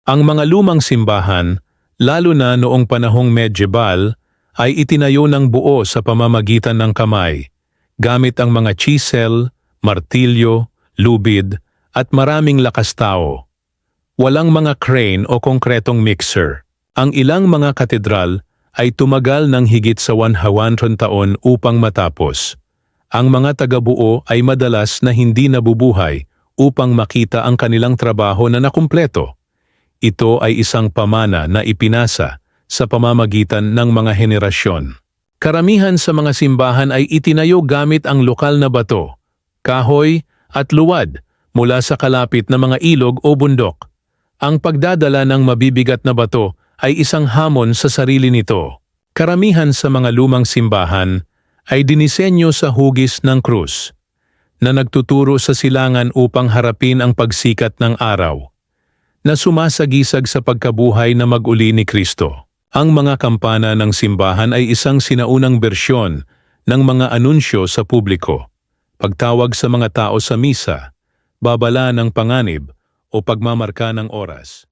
Ang mga lumang simbahan, lalo na noong panahong medieval, ay itinayo ng buo sa pamamagitan ng kamay, gamit ang mga chisel, martilyo, lubid, at maraming lakas tao. Walang mga crane o konkretong mixer. Ang ilang mga katedral ay tumagal ng higit sa 100 taon upang matapos. Ang mga tagabuo ay madalas na hindi nabubuhay upang makita ang kanilang trabaho na nakumpleto. Ito ay isang pamana na ipinasa sa pamamagitan ng mga henerasyon. Karamihan sa mga simbahan ay itinayo gamit ang lokal na bato, kahoy at luwad mula sa kalapit na mga ilog o bundok. Ang pagdadala ng mabibigat na bato ay isang hamon sa sarili nito. Karamihan sa mga lumang simbahan ay dinisenyo sa hugis ng krus, na nagtuturo sa silangan upang harapin ang pagsikat ng araw, na sumasagisag sa pagkabuhay na mag-uli ni Kristo. Ang mga kampana ng simbahan ay isang sinaunang bersyon ng mga anunsyo sa publiko, pagtawag sa mga tao sa misa, babala ng panganib o pagmamarka ng oras.